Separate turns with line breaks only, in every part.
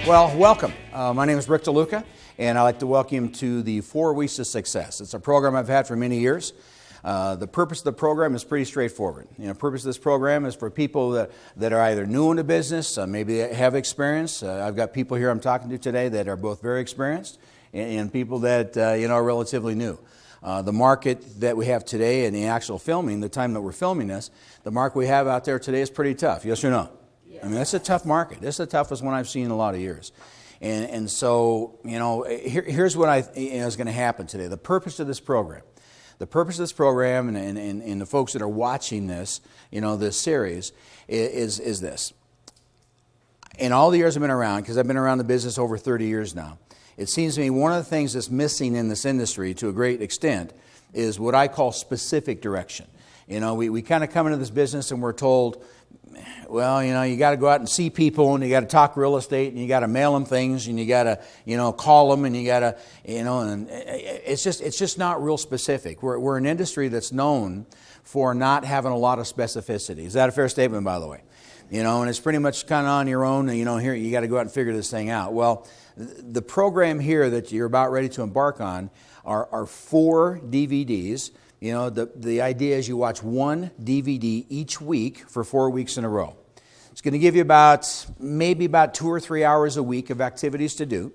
Well, welcome. My name is Rick DeLuca, and I'd like to welcome you to the 4 Weeks of Success. It's a program I've had for many years. The purpose of the program is pretty straightforward. The purpose of this program is for people that are either new into business, maybe they have experience. I've got people here I'm talking to today that are both very experienced and people that are relatively new. The market that we have today and the actual filming, the time that we're filming this, the market we have out there today is pretty tough. Yes or no? I mean, that's a tough market. This is the toughest one I've seen in a lot of years. And so, here's what is going to happen today. The purpose of this program. The purpose of this program and the folks that are watching this, this series, is this. In all the years I've been around, because I've been around the business over 30 years now, it seems to me one of the things that's missing in this industry to a great extent is what I call specific direction. We kind of come into this business and we're told, well, you got to go out and see people, and you got to talk real estate, and you got to mail them things, and you got to, call them, and you got to, and it's just not real specific. We're an industry that's known for not having a lot of specificity. Is that a fair statement, by the way? And it's pretty much kind of on your own. Here you got to go out and figure this thing out. Well, the program here that you're about ready to embark on are 4 DVDs. The idea is you watch one DVD each week for 4 weeks in a row. It's going to give you maybe about 2 or 3 hours a week of activities to do.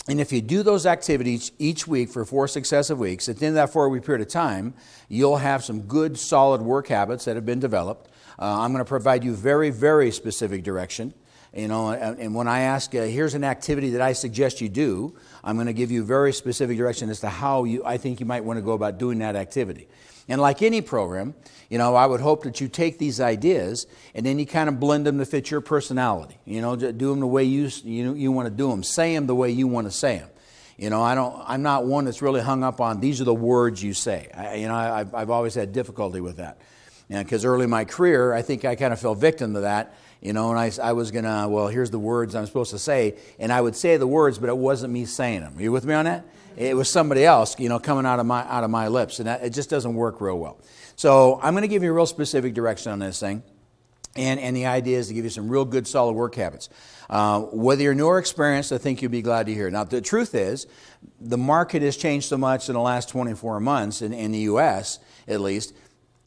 And if you do those activities each week for 4 successive weeks, at the end of that 4-week period of time, you'll have some good, solid work habits that have been developed. I'm going to provide you very, very specific direction. And when I ask, here's an activity that I suggest you do, I'm going to give you very specific direction as to how I think you might want to go about doing that activity. And like any program, I would hope that you take these ideas and then you kind of blend them to fit your personality. Do them the way you want to do them. Say them the way you want to say them. I'm not one that's really hung up on these are the words you say. I've always had difficulty with that. Because early in my career, I think I kind of fell victim to that. And I was going to, here's the words I'm supposed to say. And I would say the words, but it wasn't me saying them. Are you with me on that? It was somebody else, coming out of my lips. And it just doesn't work real well. So I'm going to give you a real specific direction on this thing. And the idea is to give you some real good, solid work habits. Whether you're new or experienced, I think you'll be glad to hear. Now, the truth is, the market has changed so much in the last 24 months, in the U.S. at least,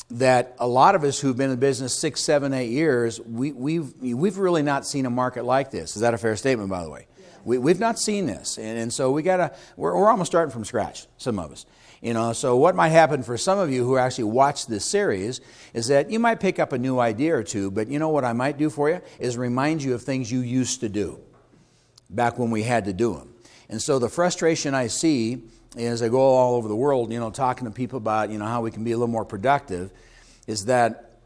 that a lot of us who've been in business 6, 7, 8 years, we've really not seen a market like this. Is that a fair statement, by the way? Yeah. We've not seen this, and so we're almost starting from scratch. Some of us, So what might happen for some of you who actually watch this series is that you might pick up a new idea or two. But what I might do for you is remind you of things you used to do back when we had to do them. And so the frustration I see as I go all over the world, talking to people about, how we can be a little more productive, is that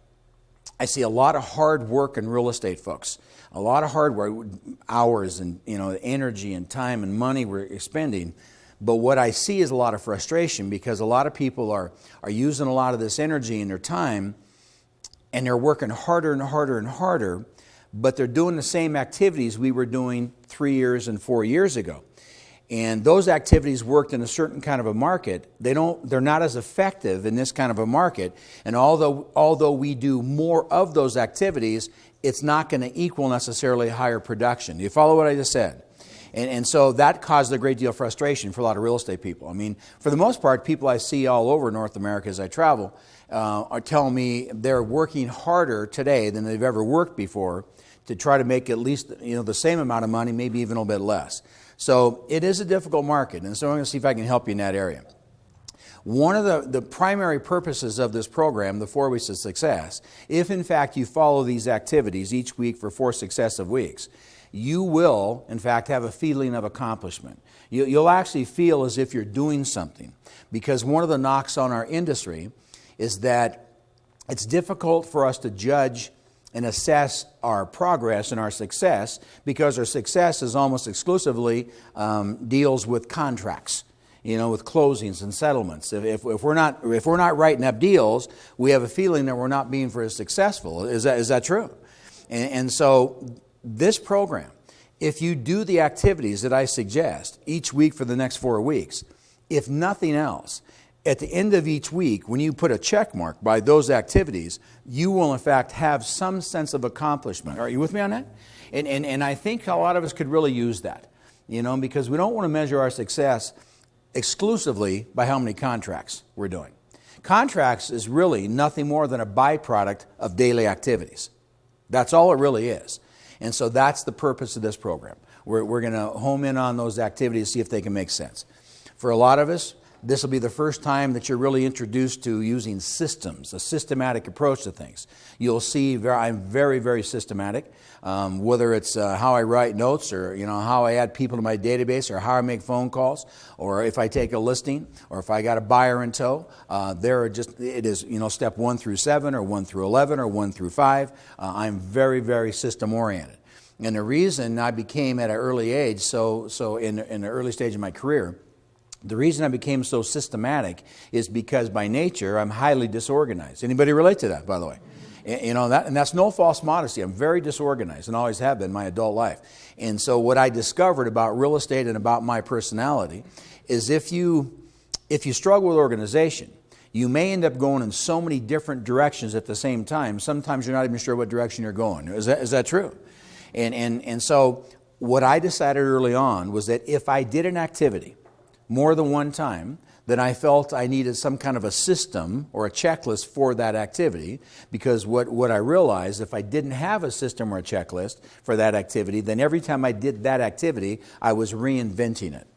I see a lot of hard work in real estate, folks. A lot of hard work, hours and, energy and time and money we're expending. But what I see is a lot of frustration because a lot of people are using a lot of this energy and their time, and they're working harder and harder and harder, but they're doing the same activities we were doing 3 years and 4 years ago. And those activities worked in a certain kind of a market. They're not as effective in this kind of a market. And although we do more of those activities, it's not going to equal necessarily higher production. Do you follow what I just said? And so that caused a great deal of frustration for a lot of real estate people. I mean, for the most part, people I see all over North America as I travel are telling me they're working harder today than they've ever worked before to try to make at least the same amount of money, maybe even a little bit less. So it is a difficult market, and so I'm going to see if I can help you in that area. One of the primary purposes of this program, the 4 Weeks of Success, if in fact you follow these activities each week for 4 successive weeks, you will, in fact, have a feeling of accomplishment. You'll actually feel as if you're doing something, because one of the knocks on our industry is that it's difficult for us to judge and assess our progress and our success, because our success is almost exclusively deals with contracts, with closings and settlements. If we're not writing up deals, we have a feeling that we're not being very successful. Is that true? And so this program, if you do the activities that I suggest each week for the next 4 weeks, if nothing else, at the end of each week, when you put a check mark by those activities, you will in fact have some sense of accomplishment. Are you with me on that? And I think a lot of us could really use that, because we don't want to measure our success exclusively by how many contracts we're doing. Contracts is really nothing more than a byproduct of daily activities. That's all it really is. And so that's the purpose of this program. We're going to home in on those activities, see if they can make sense. For a lot of us, this will be the first time that you're really introduced to using systems, a systematic approach to things. You'll see I'm very, very systematic, whether it's how I write notes or how I add people to my database or how I make phone calls or if I take a listing or if I got a buyer in tow. It is step 1 through 7 or 1 through 11 or 1 through 5. I'm very, very system oriented. And the reason I became at an early age, so in the early stage of my career, the reason I became so systematic is because by nature I'm highly disorganized. Anybody relate to that, by the way? And that's no false modesty. I'm very disorganized and always have been my adult life. And so what I discovered about real estate and about my personality is if you struggle with organization, you may end up going in so many different directions at the same time. Sometimes you're not even sure what direction you're going. Is that true? And so what I decided early on was that if I did an activity more than one time, then I felt I needed some kind of a system or a checklist for that activity, because what I realized, if I didn't have a system or a checklist for that activity, then every time I did that activity, I was reinventing it.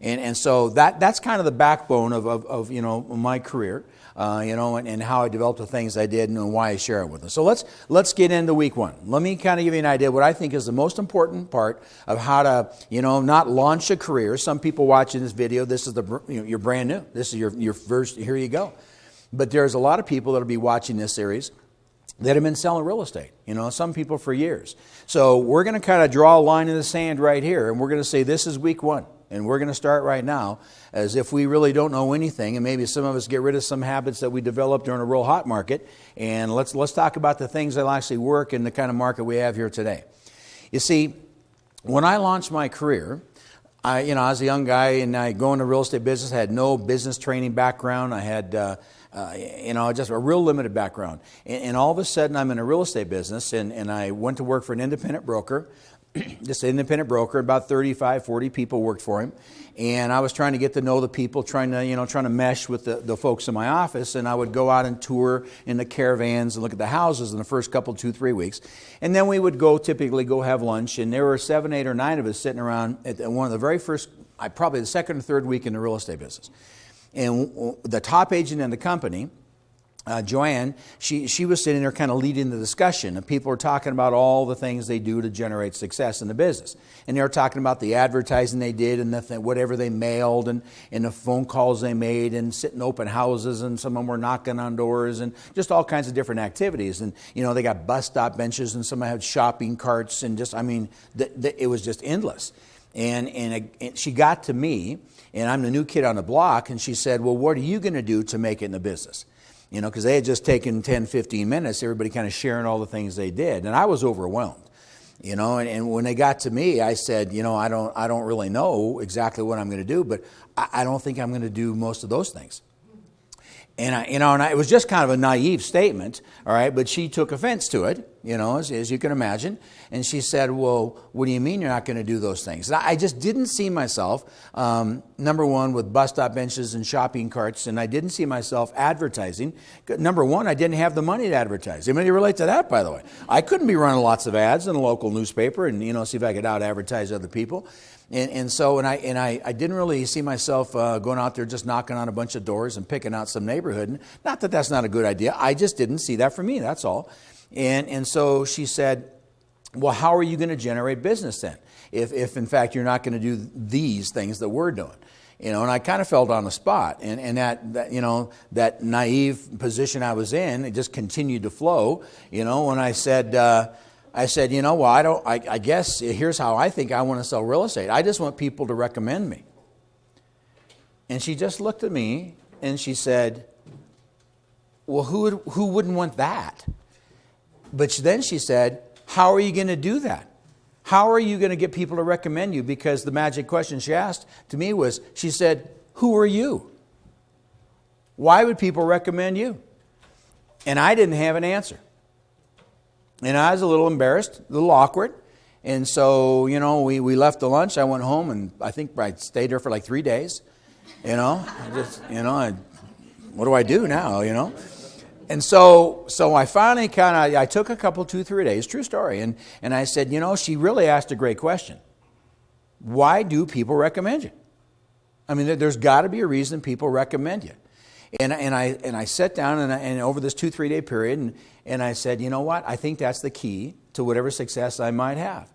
And so that's kind of the backbone of my career, and how I developed the things I did and why I share it with us. So let's get into week 1. Let me kind of give you an idea what I think is the most important part of how to, not launch a career. Some people watching this video, this is you're brand new. This is your first, here you go. But there's a lot of people that will be watching this series that have been selling real estate, some people for years. So we're going to kind of draw a line in the sand right here, and we're going to say this is week 1. And we're going to start right now as if we really don't know anything, and maybe some of us get rid of some habits that we developed during a real hot market, and let's talk about the things that actually work in the kind of market we have here today. You see, when I launched my career, I was a young guy and I go into real estate business. I had no business training background. I had just a real limited background. And all of a sudden I'm in a real estate business, and I went to work for an independent broker. Just an independent broker, about 35, 40 people worked for him. And I was trying to get to know the people, trying to mesh with the folks in my office. And I would go out and tour in the caravans and look at the houses in the first couple, 2-3 weeks. And then we would typically go have lunch. And there were 7, 8, or 9 of us sitting around at one of the very first, probably the second or third week in the real estate business. And the top agent in the company, Joanne, she was sitting there kind of leading the discussion, and people were talking about all the things they do to generate success in the business. And they were talking about the advertising they did and whatever they mailed and the phone calls they made and sitting open houses, and some of them were knocking on doors and just all kinds of different activities. And, they got bus stop benches and some had shopping carts and it was just endless. And she got to me, and I'm the new kid on the block, and she said, well, what are you going to do to make it in the business? Because they had just taken 10, 15 minutes, everybody kind of sharing all the things they did. And I was overwhelmed, and when they got to me, I said, I don't really know exactly what I'm going to do, but I don't think I'm going to do most of those things. And it was just kind of a naive statement, all right, but she took offense to it, as you can imagine. And she said, well, what do you mean you're not going to do those things? And I just didn't see myself, number one, with bus stop benches and shopping carts, and I didn't see myself advertising. Number one, I didn't have the money to advertise. Anybody relate to that, by the way? I couldn't be running lots of ads in a local newspaper and, see if I could out-advertise other people. And so I didn't really see myself going out there just knocking on a bunch of doors and picking out some neighborhood. And not that that's not a good idea. I just didn't see that for me, that's all. And so she said, well, how are you going to generate business then? If in fact you're not going to do these things that we're doing. And I kind of felt on the spot. And that naive position I was in, it just continued to flow. When I said, well, I guess here's how I think I want to sell real estate. I just want people to recommend me. And she just looked at me and she said, well, who wouldn't want that? But then she said, how are you going to do that? How are you going to get people to recommend you? Because the magic question she asked to me was, she said, who are you? Why would people recommend you? And I didn't have an answer. And I was a little embarrassed, a little awkward. And so, we left the lunch. I went home, and I think I stayed there for like 3 days. What do I do now, And so I finally I took a couple, 2-3 days, true story. And I said, she really asked a great question. Why do people recommend you? I mean, there's got to be a reason people recommend you. And I sat down and over this 2-3 day period, and I said, you know what? I think that's the key to whatever success I might have.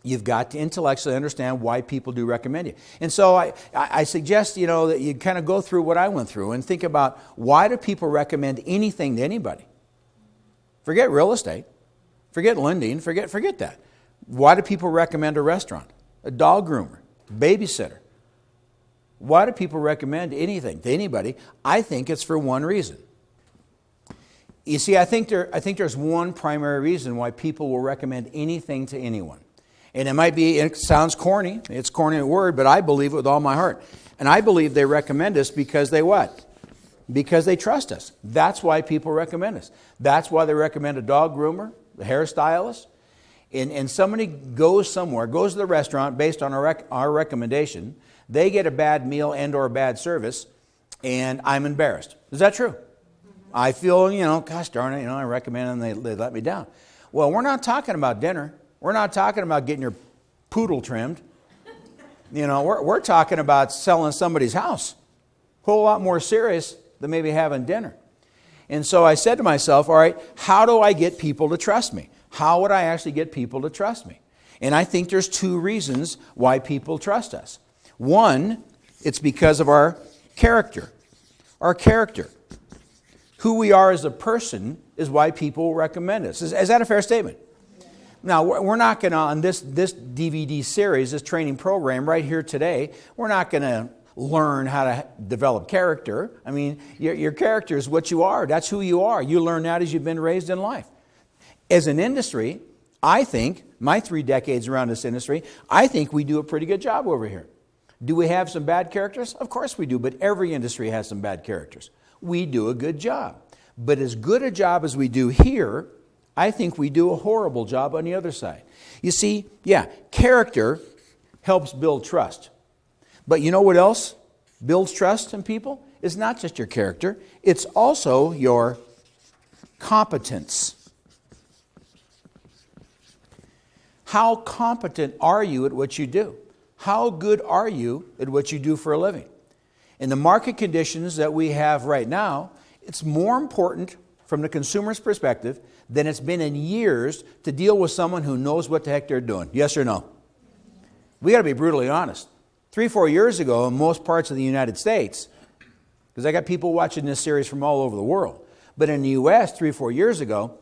You've got to intellectually understand why people do recommend you. And so I suggest, that you kind of go through what I went through and think about, why do people recommend anything to anybody? Forget real estate. Forget lending. Forget that. Why do people recommend a restaurant, a dog groomer, babysitter? Why do people recommend anything to anybody? I think it's for one reason. You see, I think there's one primary reason why people will recommend anything to anyone. And it sounds corny. It's a corny word, but I believe it with all my heart. And I believe they recommend us because they what? Because they trust us. That's why people recommend us. That's why they recommend a dog groomer, a hairstylist. And somebody goes somewhere, goes to the restaurant based on our recommendation. They get a bad meal and or bad service, and I'm embarrassed. Is that true? I feel, gosh darn it, I recommend them, they let me down. Well, we're not talking about dinner. We're not talking about getting your poodle trimmed. We're talking about selling somebody's house. A whole lot more serious than maybe having dinner. And so I said to myself, all right, how do I get people to trust me? How would I actually get people to trust me? And I think there's 2 reasons why people trust us. One, it's because of our character. Our character. Who we are as a person is why people recommend us. Is that a fair statement? Now, we're not going to, on this DVD series, this training program right here today, we're not going to learn how to develop character. I mean, your character is what you are. That's who you are. You learn that as you've been raised in life. As an industry, I think, my 3 decades around this industry, I think we do a pretty good job over here. Do we have some bad characters? Of course we do, but every industry has some bad characters. We do a good job. But as good a job as we do here, I think we do a horrible job on the other side. You see, character helps build trust. But you know what else builds trust in people? It's not just your character. It's also your competence. How competent are you at what you do? How good are you at what you do for a living? In the market conditions that we have right now, it's more important from the consumer's perspective than it's been in years to deal with someone who knows what the heck they're doing. Yes or no? We got to be brutally honest. 3-4 years ago, in most parts of the United States, because I got people watching this series from all over the world, but in the U.S. 3-4 years ago,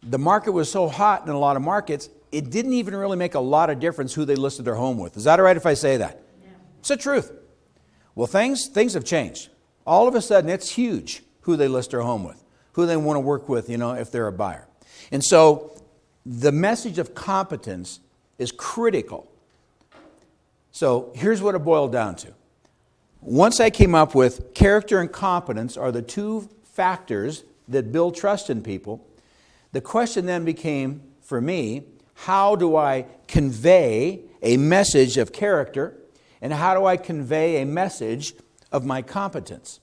the market was so hot in a lot of markets, it didn't even really make a lot of difference who they listed their home with. Is that all right if I say that? Yeah. It's the truth. Well, things have changed. All of a sudden, it's huge who they list their home with, who they want to work with, if they're a buyer. And so the message of competence is critical. So here's what it boiled down to. Once I came up with character and competence are the 2 factors that build trust in people, the question then became, for me, how do I convey a message of character, and how do I convey a message of my competence?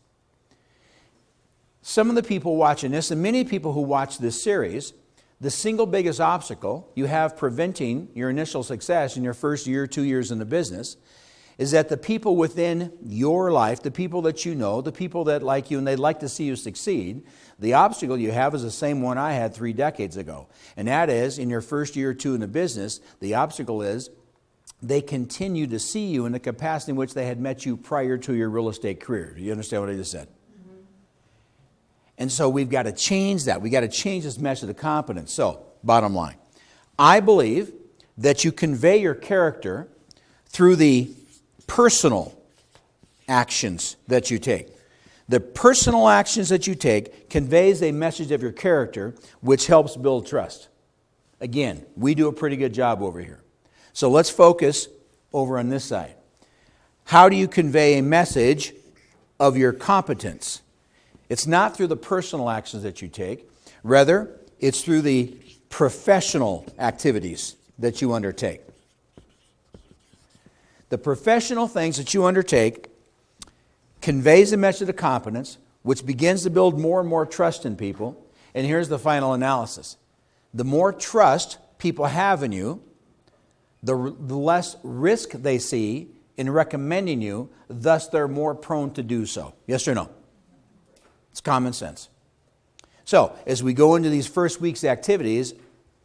Some of the people watching this, and many people who watch this series, the single biggest obstacle you have preventing your initial success in your first year, 2 years in the business, is that the people within your life, the people that you know, the people that like you and they'd like to see you succeed, the obstacle you have is the same one I had 3 decades ago. And that is, in your first year or 2 in the business, the obstacle is they continue to see you in the capacity in which they had met you prior to your real estate career. Do you understand what I just said? Mm-hmm. And so we've got to change that. We've got to change this message of competence. So, bottom line, I believe that you convey your character through the personal actions that you take. The personal actions that you take conveys a message of your character, which helps build trust. Again, we do a pretty good job over here. So let's focus over on this side. How do you convey a message of your competence. It's not through the personal actions that you take. Rather, it's through the professional activities that you undertake. The professional things that you undertake conveys a message of competence, which begins to build more and more trust in people. And here's the final analysis. The more trust people have in you, the less risk they see in recommending you, thus they're more prone to do so. Yes or no? It's common sense. So, as we go into these first week's activities,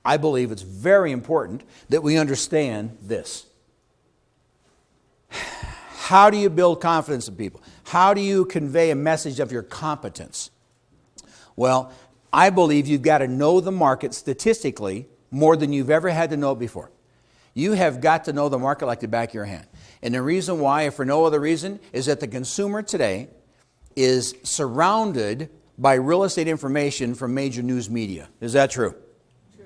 I believe it's very important that we understand this. How do you build confidence in people? How do you convey a message of your competence? Well, I believe you've got to know the market statistically more than you've ever had to know it before. You have got to know the market like the back of your hand. And the reason why, if for no other reason, is that the consumer today is surrounded by real estate information from major news media. Is that true? True.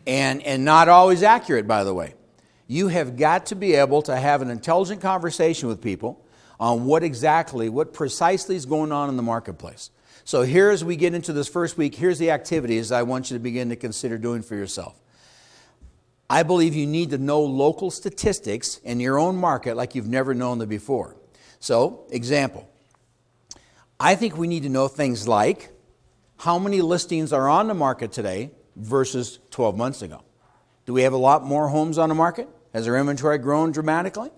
And not always accurate, by the way. You have got to be able to have an intelligent conversation with people on what precisely is going on in the marketplace. So here, as we get into this first week, here's the activities I want you to begin to consider doing for yourself. I believe you need to know local statistics in your own market like you've never known them before. So, example, I think we need to know things like how many listings are on the market today versus 12 months ago. Do we have a lot more homes on the market? Has our inventory grown dramatically?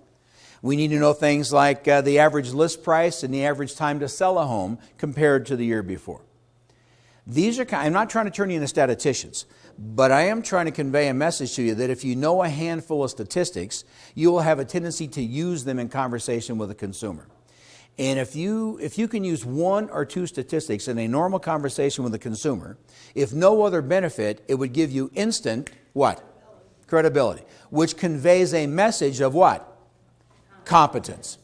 We need to know things like the average list price and the average time to sell a home compared to the year before. I'm not trying to turn you into statisticians, but I am trying to convey a message to you that if you know a handful of statistics, you will have a tendency to use them in conversation with a consumer. And if you can use one or two statistics in a normal conversation with a consumer, if no other benefit, it would give you instant what? Credibility, which conveys a message of what? Competence.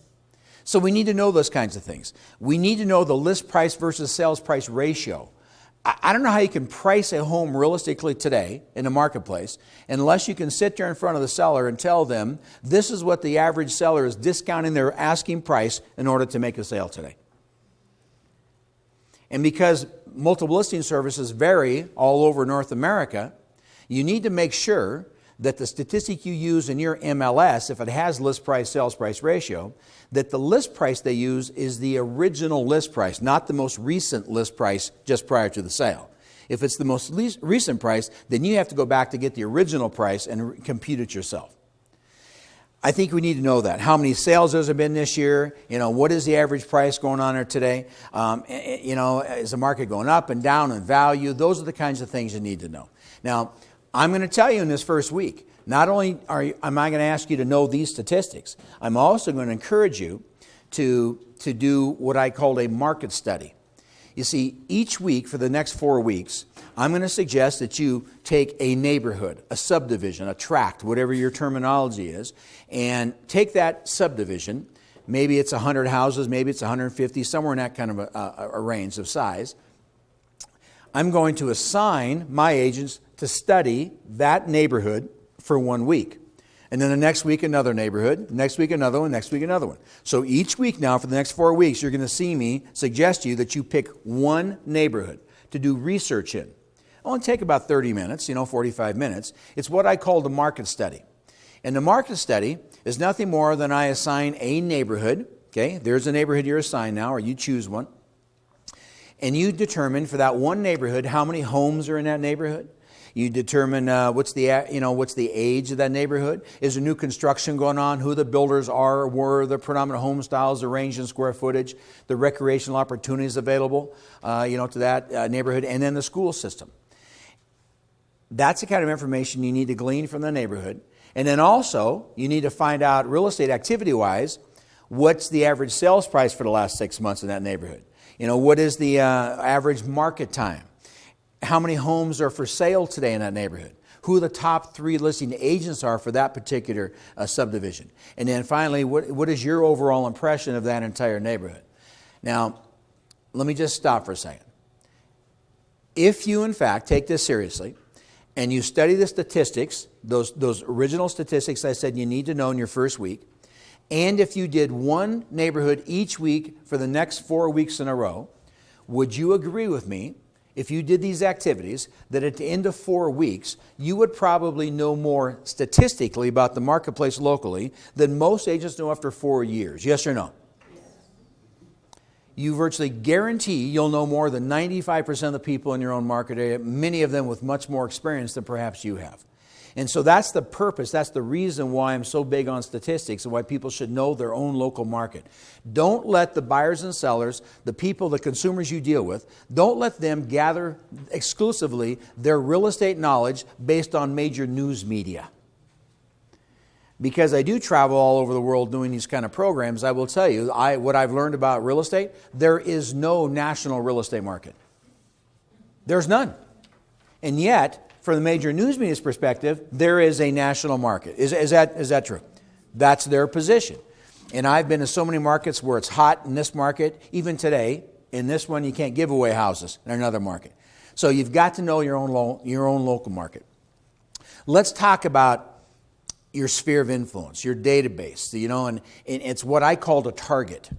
So we need to know those kinds of things. We need to know the list price versus sales price ratio. I don't know how you can price a home realistically today in the marketplace unless you can sit there in front of the seller and tell them this is what the average seller is discounting their asking price in order to make a sale today. And because multiple listing services vary all over North America, you need to make sure that the statistic you use in your MLS, if it has list price, sales price ratio, that the list price they use is the original list price, not the most recent list price just prior to the sale. If it's the most recent price, then you have to go back to get the original price and compute it yourself. I think we need to know that. How many sales has there been this year? What is the average price going on there today? Is the market going up and down in value? Those are the kinds of things you need to know. Now, I'm going to tell you in this first week, not only am I going to ask you to know these statistics, I'm also going to encourage you to do what I call a market study. You see, each week for the next 4 weeks, I'm going to suggest that you take a neighborhood, a subdivision, a tract, whatever your terminology is, and take that subdivision. Maybe it's 100 houses, maybe it's 150, somewhere in that kind of a range of size. I'm going to assign my agents to study that neighborhood for 1 week. And then the next week, another neighborhood. Next week, another one. Next week, another one. So each week now, for the next 4 weeks, you're going to see me suggest to you that you pick one neighborhood to do research in. It only take about 30 minutes, 45 minutes. It's what I call the market study. And the market study is nothing more than I assign a neighborhood. Okay, there's a neighborhood you're assigned now, or you choose one. And you determine for that one neighborhood how many homes are in that neighborhood. You determine what's the age of that neighborhood. Is there new construction going on? Who the builders are? Were the predominant home styles, the range in square footage, the recreational opportunities available, to that neighborhood, and then the school system. That's the kind of information you need to glean from the neighborhood. And then also, you need to find out real estate activity-wise, what's the average sales price for the last 6 months in that neighborhood? What is the average market time? How many homes are for sale today in that neighborhood? Who the top 3 listing agents are for that particular subdivision? And then finally, what is your overall impression of that entire neighborhood? Now, let me just stop for a second. If you, in fact, take this seriously and you study the statistics, those original statistics I said you need to know in your first week, and if you did one neighborhood each week for the next 4 weeks in a row, would you agree with me, if you did these activities, that at the end of 4 weeks, you would probably know more statistically about the marketplace locally than most agents know after 4 years? Yes or no? You virtually guarantee you'll know more than 95% of the people in your own market area, many of them with much more experience than perhaps you have. And so that's the purpose, that's the reason why I'm so big on statistics and why people should know their own local market. Don't let the buyers and sellers, the people, the consumers you deal with, don't let them gather exclusively their real estate knowledge based on major news media. Because I do travel all over the world doing these kind of programs, I will tell you, what I've learned about real estate, there is no national real estate market. There's none. And yet, from the major news media's perspective, there is a national market. Is that true? That's their position. And I've been in so many markets where it's hot in this market. Even today, in this one, you can't give away houses in another market. So you've got to know your own local market. Let's talk about your sphere of influence, your database. And it's what I called a target.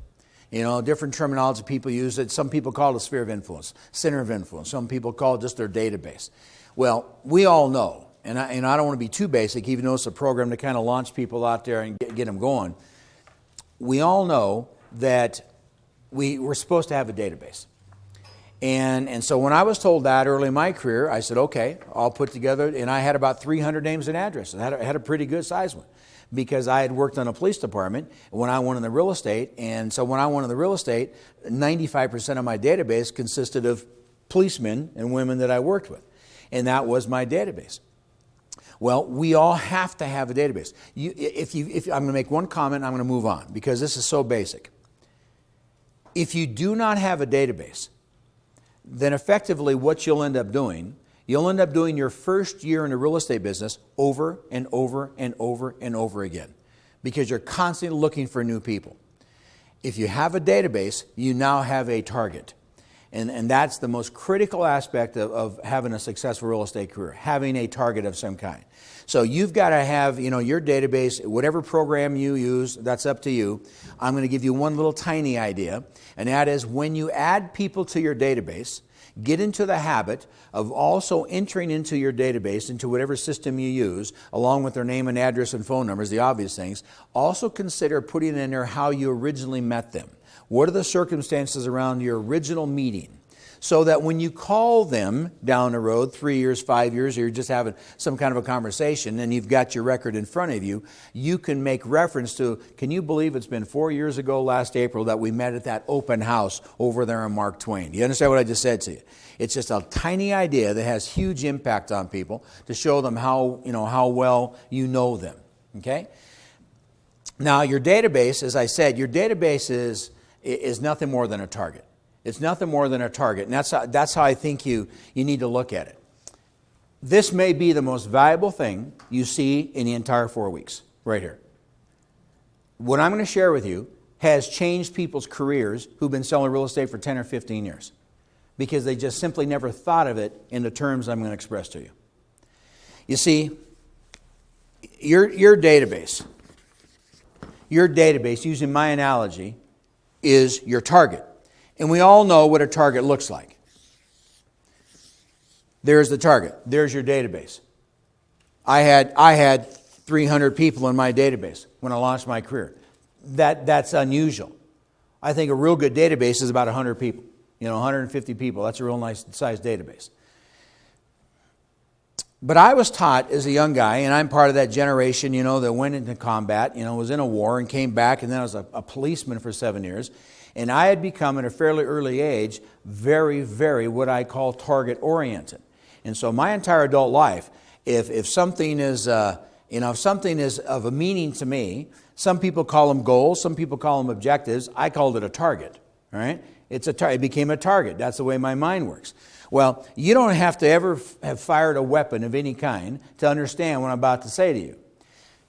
Different terminology people use it. Some people call it a sphere of influence, center of influence. Some people call it just their database. Well, we all know, and I don't want to be too basic, even though it's a program to kind of launch people out there and get them going. We all know that we're supposed to have a database. And so when I was told that early in my career, I said, okay, I'll put together, and I had about 300 names and addresses. I had a pretty good size one because I had worked on a police department when I went in the real estate. And so when I went in the real estate, 95% of my database consisted of policemen and women that I worked with. And that was my database. Well, we all have to have a database. If I'm going to make one comment, I'm going to move on because this is so basic. If you do not have a database, then effectively what you'll end up doing your first year in the real estate business over and over and over and over again because you're constantly looking for new people. If you have a database, you now have a target. And that's the most critical aspect of having a successful real estate career, having a target of some kind. So you've got to have, your database, whatever program you use, that's up to you. I'm going to give you one little tiny idea, and that is when you add people to your database, get into the habit of also entering into your database, into whatever system you use, along with their name and address and phone numbers, the obvious things. Also consider putting in there how you originally met them. What are the circumstances around your original meeting? So that when you call them down the road, 3 years, 5 years, or you're just having some kind of a conversation and you've got your record in front of you, you can make reference to, can you believe it's been 4 years ago last April that we met at that open house over there on Mark Twain? Do you understand what I just said to you? It's just a tiny idea that has huge impact on people to show them how well you know them. Okay? Now, your database, as I said, your database is nothing more than a target. It's nothing more than a target, and that's how I think you need to look at it. This may be the most valuable thing you see in the entire 4 weeks, right here. What I'm going to share with you has changed people's careers who've been selling real estate for 10 or 15 years because they just simply never thought of it in the terms I'm going to express to you. You see, your database, using my analogy, is your target. And we all know what a target looks like. There's the target. There's your database. I had 300 people in my database when I launched my career. That's unusual. I think a real good database is about 100 people. 150 people. That's a real nice sized database. But I was taught as a young guy, and I'm part of that generation, that went into combat, was in a war and came back, and then I was a policeman for 7 years. And I had become, at a fairly early age, very, very what I call target-oriented. And so my entire adult life, if something is, if something is of a meaning to me, some people call them goals, some people call them objectives. I called it a target. All right, it became a target. That's the way my mind works. Well, you don't have to ever have fired a weapon of any kind to understand what I'm about to say to you.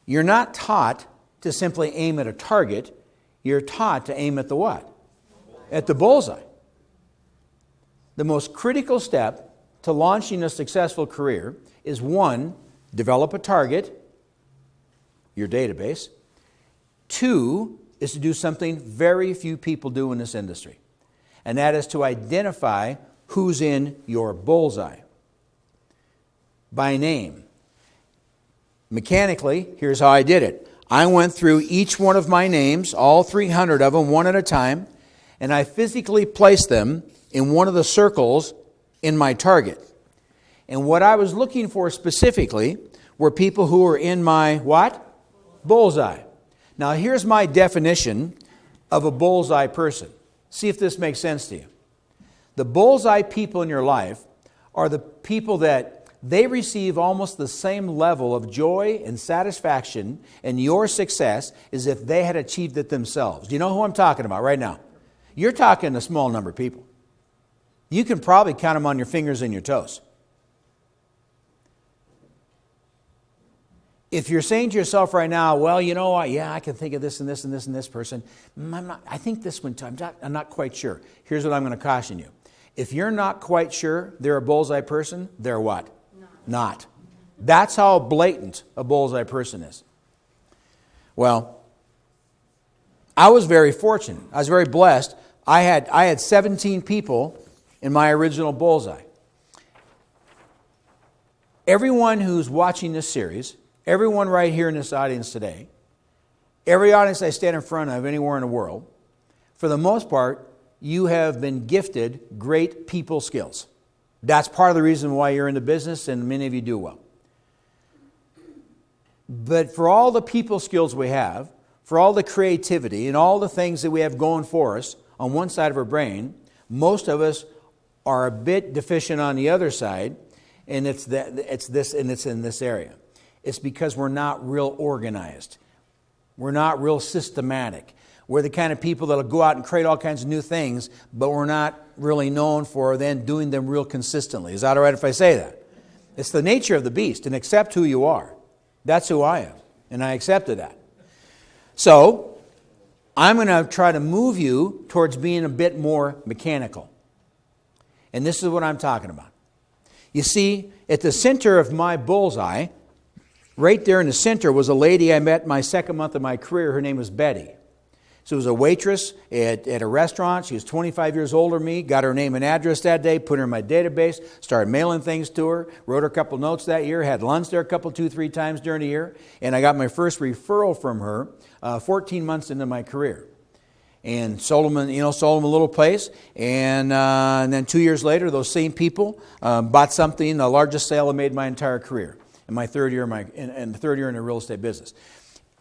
You're not taught to simply aim at a target. You're taught to aim at the what? At the bullseye. The most critical step to launching a successful career is 1, develop a target, your database. Two is to do something very few people do in this industry, and that is to identify who's in your bullseye by name. Mechanically, here's how I did it. I went through each one of my names, all 300 of them, one at a time, and I physically placed them in one of the circles in my target. And what I was looking for specifically were people who were in my what? Bullseye. Now here's my definition of a bullseye person. See if this makes sense to you. The bullseye people in your life are the people that they receive almost the same level of joy and satisfaction in your success as if they had achieved it themselves. Do you know who I'm talking about right now? You're talking a small number of people. You can probably count them on your fingers and your toes. If you're saying to yourself right now, well, you know what, yeah, I can think of this and this and this and this person. I think this one, I'm not quite sure. Here's what I'm going to caution you. If you're not quite sure they're a bullseye person, they're what? Not. That's how blatant a bullseye person is. Well, I was very fortunate. I was very blessed. I had 17 people in my original bullseye. Everyone who's watching this series, everyone right here in this audience today, every audience I stand in front of anywhere in the world, for the most part, you have been gifted great people skills. That's part of the reason why you're in the business, and many of you do well. But for all the people skills we have, for all the creativity and all the things that we have going for us on one side of our brain, most of us are a bit deficient on the other side, and it's in this area. It's because we're not real organized. We're not real systematic. We're the kind of people that'll go out and create all kinds of new things, but we're not really known for then doing them real consistently. Is that all right if I say that? It's the nature of the beast, and accept who you are. That's who I am, and I accepted that. So, I'm going to try to move you towards being a bit more mechanical. And this is what I'm talking about. You see, at the center of my bullseye, right there in the center, was a lady I met my second month of my career. Her name was Betty. She was a waitress at a restaurant. She was 25 years older than me. Got her name and address that day, put her in my database, started mailing things to her, wrote her a couple notes that year, had lunch there 3 times during the year, and I got my first referral from her 14 months into my career. And sold them a little place, and then 2 years later, those same people bought something, the largest sale I made my entire career, in my third year in the real estate business.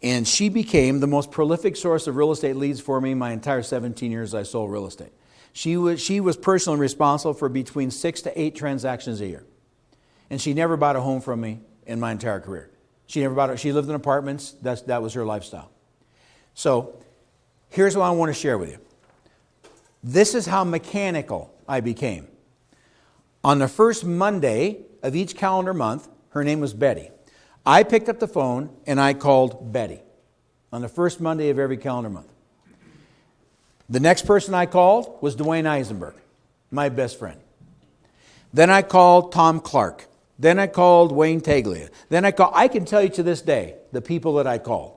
And she became the most prolific source of real estate leads for me my entire 17 years I sold real estate. She was personally responsible for between 6 to 8 transactions a year. And she never bought a home from me in my entire career. She lived in apartments. That was her lifestyle. So, here's what I want to share with you. This is how mechanical I became. On the first Monday of each calendar month, her name was Betty. I picked up the phone and I called Betty on the first Monday of every calendar month. The next person I called was Dwayne Eisenberg, my best friend. Then I called Tom Clark. Then I called Wayne Taglia. I can tell you to this day the people that I called.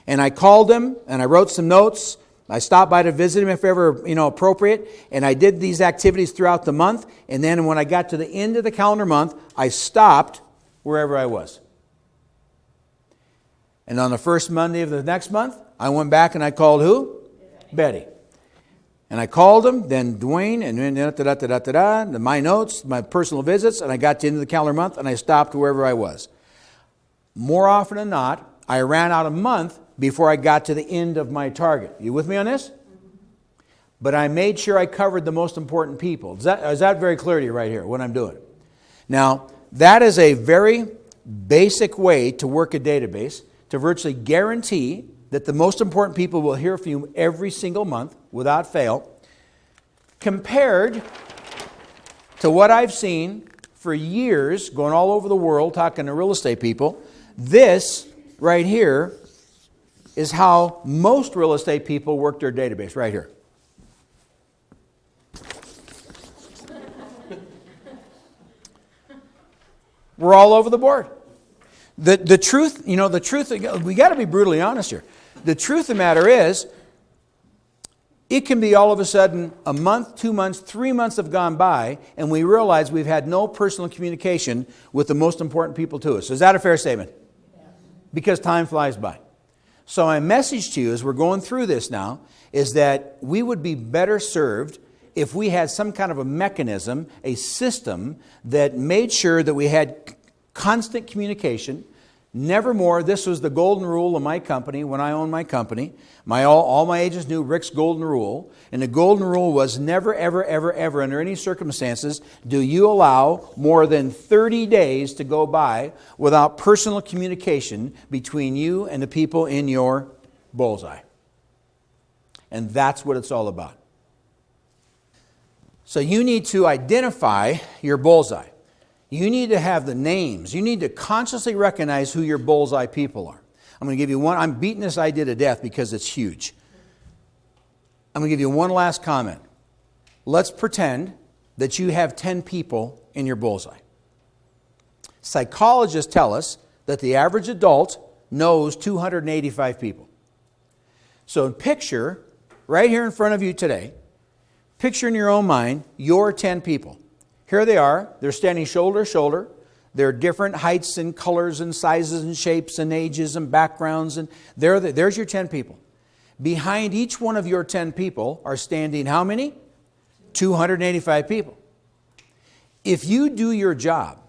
And I called them and I wrote some notes. I stopped by to visit them if ever appropriate. And I did these activities throughout the month. And then when I got to the end of the calendar month, I stopped wherever I was. And on the first Monday of the next month, I went back and I called who? Betty. And I called them, then Dwayne, and then my notes, my personal visits, and I got to the end of the calendar month and I stopped wherever I was. More often than not, I ran out a month before I got to the end of my target. You with me on this? But I made sure I covered the most important people. Is that very clear to you right here, what I'm doing? Now, that is a very basic way to work a database to virtually guarantee that the most important people will hear from you every single month without fail, compared to what I've seen for years going all over the world talking to real estate people. This right here is how most real estate people work their database, right here. We're all over the board. The truth, we got to be brutally honest here. The truth of the matter is, it can be all of a sudden a month, 2 months, 3 months have gone by, and we realize we've had no personal communication with the most important people to us. Is that a fair statement? Yes. Because time flies by. So my message to you as we're going through this now is that we would be better served if we had some kind of a mechanism, a system that made sure that we had constant communication. Nevermore, this was the golden rule of my company when I owned my company. All my agents knew Rick's golden rule. And the golden rule was never, ever, ever, ever, under any circumstances, do you allow more than 30 days to go by without personal communication between you and the people in your bullseye. And that's what it's all about. So you need to identify your bullseye. You need to have the names. You need to consciously recognize who your bullseye people are. I'm going to give you one. I'm beating this idea to death because it's huge. I'm going to give you one last comment. Let's pretend that you have 10 people in your bullseye. Psychologists tell us that the average adult knows 285 people. So picture, right here in front of you today, picture in your own mind your 10 people. Here they are. They're standing shoulder to shoulder. They're different heights and colors and sizes and shapes and ages and backgrounds. And there's your 10 people. Behind each one of your 10 people are standing how many? 285 people. If you do your job,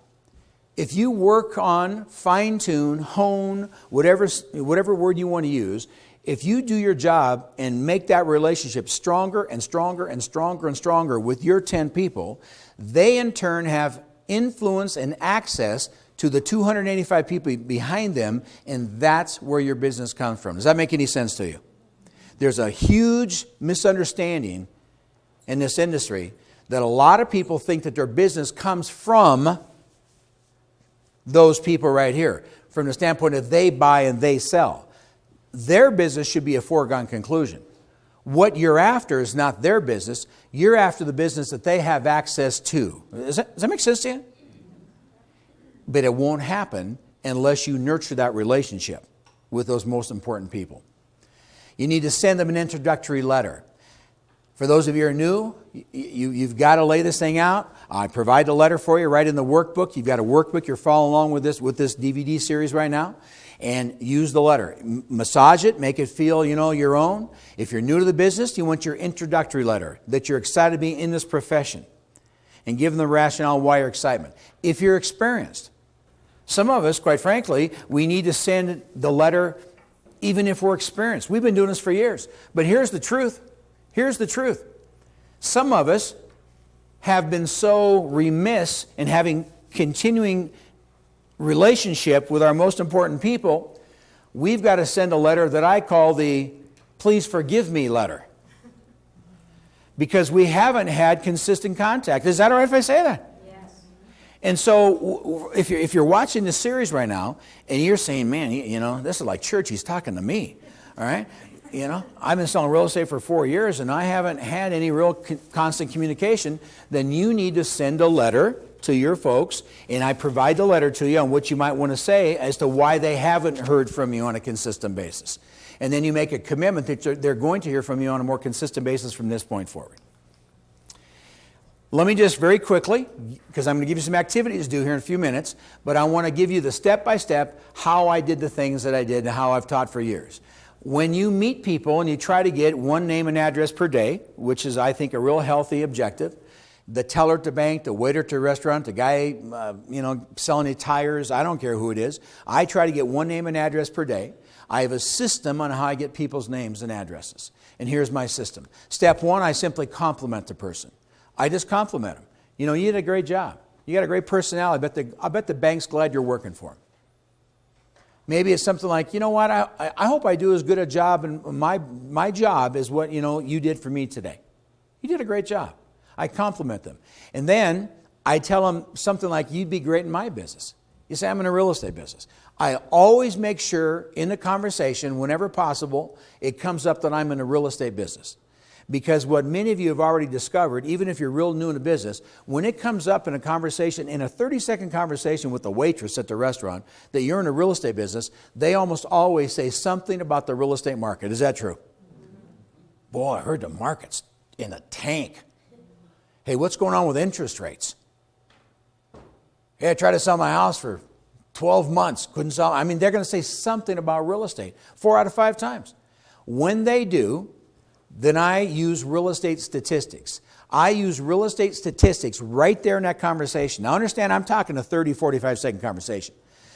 if you work on, fine-tune, hone, whatever word you want to use, if you do your job and make that relationship stronger and stronger and stronger and stronger with your 10 people, they in turn have influence and access to the 285 people behind them, and that's where your business comes from. Does that make any sense to you? There's a huge misunderstanding in this industry that a lot of people think that their business comes from those people right here, from the standpoint of they buy and they sell. Their business should be a foregone conclusion. What you're after is not their business. You're after the business that they have access to. Does that make sense to you? But it won't happen unless you nurture that relationship with those most important people. You need to send them an introductory letter. For those of you who are new, you've got to lay this thing out. I provide the letter for you right in the workbook. You've got a workbook. You're following along with this DVD series right now. And use the letter. Massage it, make it feel, your own. If you're new to the business, you want your introductory letter, that you're excited to be in this profession. And give them the rationale why you're excited. If you're experienced, some of us, quite frankly, we need to send the letter even if we're experienced. We've been doing this for years. But here's the truth. Here's the truth. Some of us have been so remiss in having continuing relationship with our most important people, we've got to send a letter that I call the please forgive me letter. Because we haven't had consistent contact. Is that all right if I say that? Yes. And so if you're watching this series right now and you're saying, man, this is like church, he's talking to me. All right? I've been selling real estate for 4 years and I haven't had any real constant communication, then you need to send a letter to your folks, and I provide the letter to you on what you might want to say as to why they haven't heard from you on a consistent basis. And then you make a commitment that they're going to hear from you on a more consistent basis from this point forward. Let me just very quickly, because I'm going to give you some activities to do here in a few minutes, but I want to give you the step-by-step how I did the things that I did and how I've taught for years. When you meet people and you try to get one name and address per day, which is, I think, a real healthy objective, the teller at the bank, the waiter at the restaurant, the guy, selling the tires, I don't care who it is. I try to get one name and address per day. I have a system on how I get people's names and addresses. And here's my system. Step one, I simply compliment the person. I just compliment them. You did a great job. You got a great personality. I bet the bank's glad you're working for them. Maybe it's something like, what, I hope I do as good a job, and my job is what, you did for me today. You did a great job. I compliment them. And then I tell them something like, you'd be great in my business. You say, I'm in a real estate business. I always make sure in the conversation, whenever possible, it comes up that I'm in a real estate business. Because what many of you have already discovered, even if you're real new in the business, when it comes up in a conversation, in a 30-second conversation with the waitress at the restaurant, that you're in a real estate business, they almost always say something about the real estate market. Is that true? Boy, I heard the market's in a tank. Hey, what's going on with interest rates? Hey, I tried to sell my house for 12 months, couldn't sell. I mean, they're going to say something about real estate 4 out of 5 times. When they do, then I use real estate statistics. I use real estate statistics right there in that conversation. Now understand, I'm talking a 30, 45-second conversation.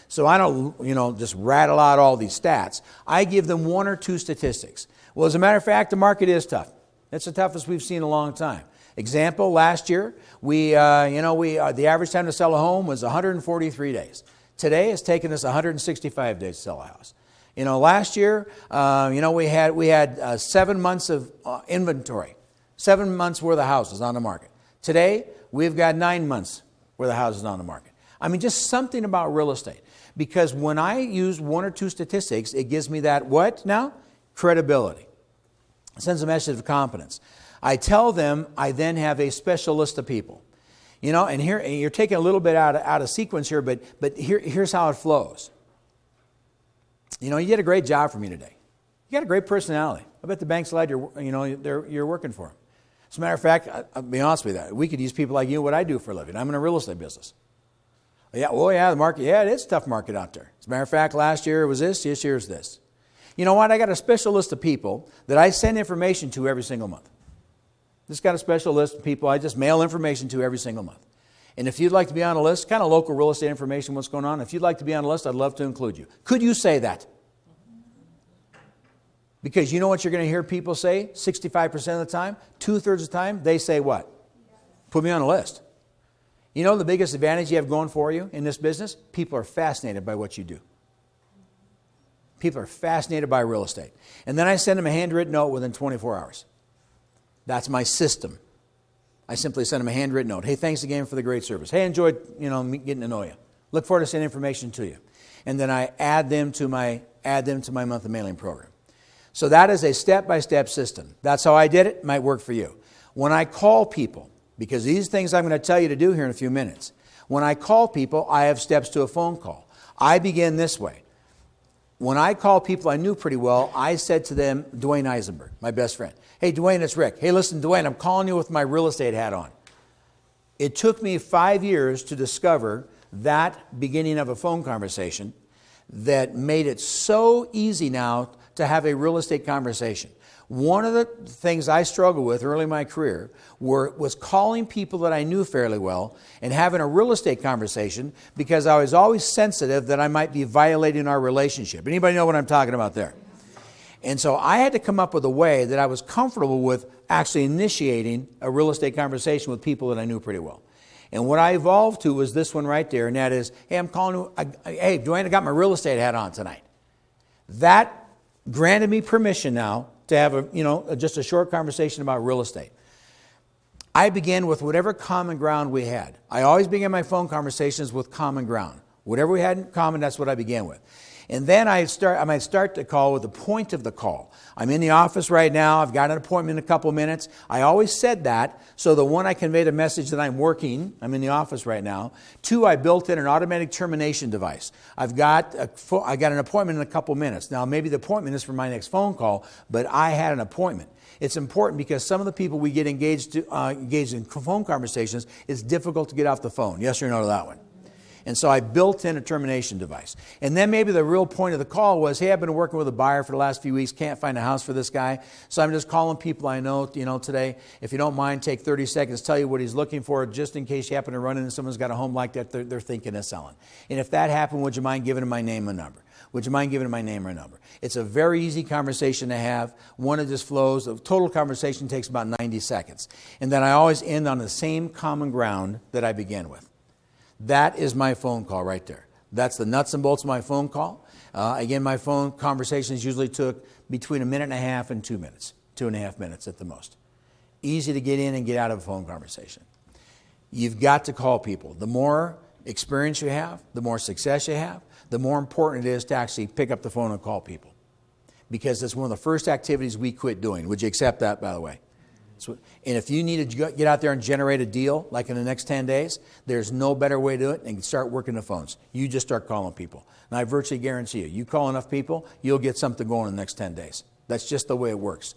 So I don't, just rattle out all these stats. I give them 1 or 2 statistics. Well, as a matter of fact, the market is tough. It's the toughest we've seen in a long time. Example, last year, the average time to sell a home was 143 days. Today, it's taken us 165 days to sell a house. Last year, we had 7 months of inventory, 7 months worth of houses on the market. Today, we've got 9 months worth of houses on the market. I mean, just something about real estate. Because when I use 1 or 2 statistics, it gives me that what now? Credibility. It sends a message of confidence. I tell them I then have a special list of people. And here you're taking a little bit out of sequence here, but here's how it flows. You did a great job for me today. You got a great personality. I bet the bank's glad you're working for them. As a matter of fact, I'll be honest with you, we could use people like you, what I do for a living. I'm in a real estate business. The market, it is a tough market out there. As a matter of fact, last year it was this year is this. You know what? I got a special list of people that I send information to every single month. Just got a special list of people I just mail information to every single month. And if you'd like to be on a list, kind of local real estate information, what's going on, if you'd like to be on a list, I'd love to include you. Could you say that? Because you know what you're going to hear people say 65% of the time? 2/3 of the time, they say what? Put me on a list. You know the biggest advantage you have going for you in this business? People are fascinated by what you do. People are fascinated by real estate. And then I send them a handwritten note within 24 hours. That's my system. I simply send them a handwritten note. Hey, thanks again for the great service. Hey, enjoyed getting to know you. Look forward to sending information to you. And then I add them to my monthly mailing program. So that is a step-by-step system. That's how I did it. It might work for you. When I call people, because these things I'm going to tell you to do here in a few minutes. When I call people, I have steps to a phone call. I begin this way. When I call people I knew pretty well, I said to them, Dwayne Eisenberg, my best friend. Hey, Dwayne, it's Rick. Hey, listen, Dwayne, I'm calling you with my real estate hat on. It took me 5 years to discover that beginning of a phone conversation that made it so easy now to have a real estate conversation. One of the things I struggled with early in my career was calling people that I knew fairly well and having a real estate conversation because I was always sensitive that I might be violating our relationship. Anybody know what I'm talking about there? And so I had to come up with a way that I was comfortable with actually initiating a real estate conversation with people that I knew pretty well. And what I evolved to was this one right there, and that is, hey, I'm calling you, hey, Dwayne, I got my real estate hat on tonight. That granted me permission now to have just a short conversation about real estate. I began with whatever common ground we had. I always begin my phone conversations with common ground. Whatever we had in common, that's what I began with. And then I might start the call with the point of the call. I'm in the office right now. I've got an appointment in a couple minutes. I always said that so that one, I conveyed a message that I'm working. I'm in the office right now. 2, I built in an automatic termination device. I got an appointment in a couple minutes. Now, maybe the appointment is for my next phone call, but I had an appointment. It's important because some of the people we get engaged in phone conversations, it's difficult to get off the phone. Yes or no to that one? And so I built in a termination device. And then maybe the real point of the call was, hey, I've been working with a buyer for the last few weeks, can't find a house for this guy. So I'm just calling people I know, today. If you don't mind, take 30 seconds, tell you what he's looking for, just in case you happen to run into someone's got a home like that they're thinking of selling. And if that happened, would you mind giving him my name and number? Would you mind giving him my name or number? It's a very easy conversation to have. One that just flows. The total conversation takes about 90 seconds. And then I always end on the same common ground that I began with. That is my phone call right there. That's the nuts and bolts of my phone call. Again, my phone conversations usually took between 1.5 minutes and 2 minutes, 2.5 minutes at the most. Easy to get in and get out of a phone conversation. You've got to call people. The more experience you have, the more success you have, the more important it is to actually pick up the phone and call people. Because it's one of the first activities we quit doing. Would you accept that, by the way? And if you need to get out there and generate a deal, like in the next 10 days, there's no better way to do it than start working the phones. You just start calling people. And I virtually guarantee you call enough people, you'll get something going in the next 10 days. That's just the way it works.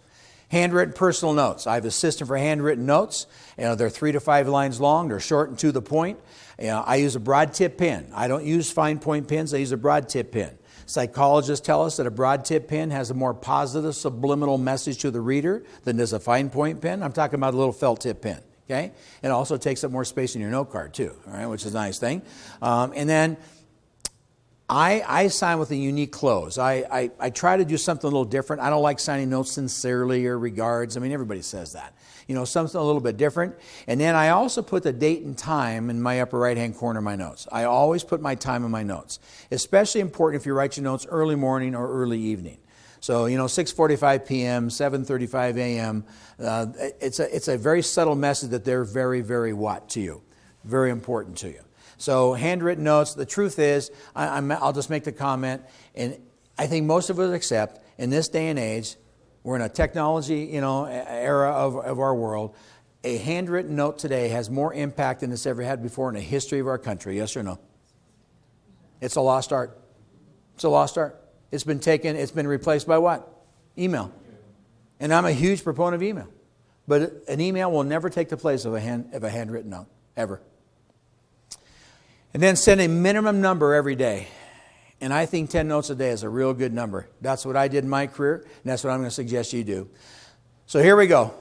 Handwritten personal notes. I have a system for handwritten notes. They're 3 to 5 lines long. They're short and to the point. I use a broad tip pen. I don't use fine point pens. I use a broad tip pen. Psychologists tell us that a broad tip pen has a more positive subliminal message to the reader than does a fine point pen. I'm talking about a little felt tip pen. Okay? It also takes up more space in your note card too, all right, which is a nice thing. And then I sign with a unique close. I try to do something a little different. I don't like signing notes sincerely or regards. I mean, everybody says that. Something a little bit different. And then I also put the date and time in my upper right-hand corner of my notes. I always put my time in my notes. Especially important if you write your notes early morning or early evening. So, 6:45 p.m., 7:35 a.m., it's a very subtle message that they're very, very what to you? Very important to you. So handwritten notes, the truth is, I'll just make the comment, and I think most of us accept, in this day and age, we're in a technology, era of our world, a handwritten note today has more impact than it's ever had before in the history of our country, yes or no? It's a lost art. It's a lost art. It's been replaced by what? Email. And I'm a huge proponent of email. But an email will never take the place of a handwritten note, ever. And then send a minimum number every day. And I think 10 notes a day is a real good number. That's what I did in my career, and that's what I'm going to suggest you do. So here we go.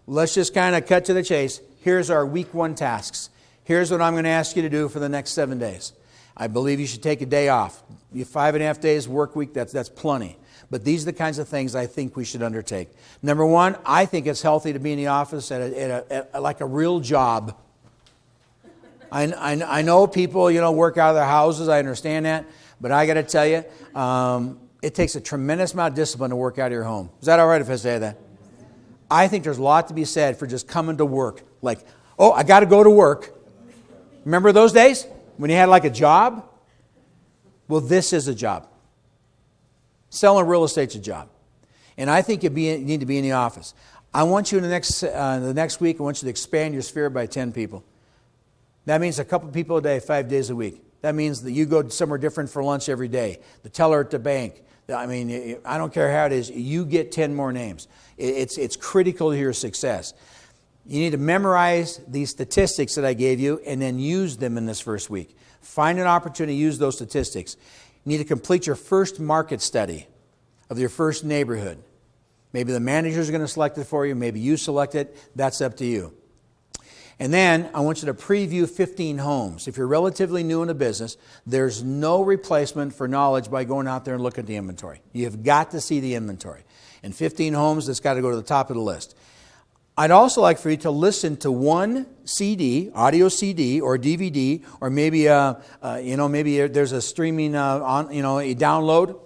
Let's just kind of cut to the chase. Here's our week 1 tasks. Here's what I'm going to ask you to do for the next 7 days. I believe you should take a day off. 5.5 days work week, that's plenty. But these are the kinds of things I think we should undertake. Number 1, I think it's healthy to be in the office at like a real job. I know people, work out of their houses. I understand that. But I got to tell you, it takes a tremendous amount of discipline to work out of your home. Is that all right if I say that? I think there's a lot to be said for just coming to work. Like, oh, I got to go to work. Remember those days when you had like a job? Well, this is a job. Selling real estate's a job. And I think you need to be in the office. I want you in the next week, I want you to expand your sphere by 10 people. That means a couple people a day, 5 days a week. That means that you go somewhere different for lunch every day. The teller at the bank. I mean, I don't care how it is. You get 10 more names. It's critical to your success. You need to memorize these statistics that I gave you and then use them in this first week. Find an opportunity to use those statistics. You need to complete your first market study of your first neighborhood. Maybe the manager's going to select it for you. Maybe you select it. That's up to you. And then I want you to preview 15 homes. If you're relatively new in the business, there's no replacement for knowledge by going out there and looking at the inventory. You've got to see the inventory. And 15 homes, that's got to go to the top of the list. I'd also like for you to listen to one CD, audio CD or DVD, or maybe maybe there's a streaming a download,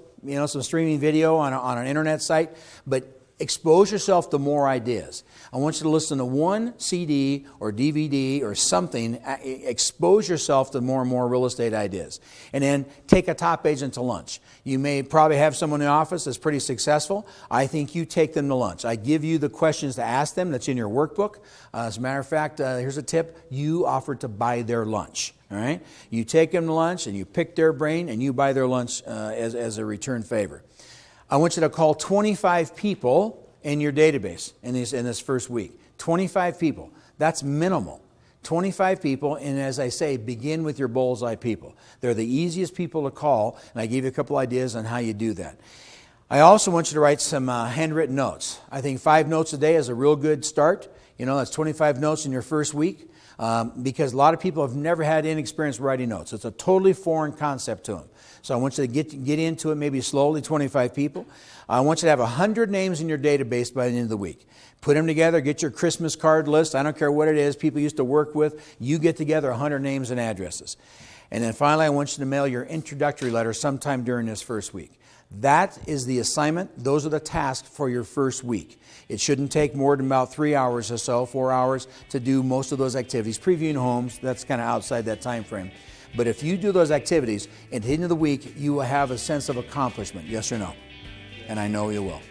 some streaming video on an internet site, but expose yourself to more ideas. I want you to listen to one CD or DVD or something. Expose yourself to more and more real estate ideas. And then take a top agent to lunch. You may probably have someone in the office that's pretty successful. I think you take them to lunch. I give you the questions to ask them that's in your workbook. As a matter of fact, here's a tip. You offer to buy their lunch. All right? You take them to lunch and you pick their brain and you buy their lunch as a return favor. I want you to call 25 people in your database in this first week. 25 people. That's minimal. 25 people, and as I say, begin with your bullseye people. They're the easiest people to call, and I gave you a couple ideas on how you do that. I also want you to write some handwritten notes. I think 5 notes a day is a real good start. That's 25 notes in your first week. Because a lot of people have never had any experience writing notes. It's a totally foreign concept to them. So I want you to get into it maybe slowly, 25 people. I want you to have 100 names in your database by the end of the week. Put them together, get your Christmas card list. I don't care what it is people used to work with. You get together 100 names and addresses. And then finally, I want you to mail your introductory letter sometime during this first week. That is the assignment. Those are the tasks for your first week. It shouldn't take more than about 3 hours or so, 4 hours to do most of those activities. Previewing homes, that's kind of outside that time frame. But if you do those activities, at the end of the week, you will have a sense of accomplishment, yes or no? And I know you will.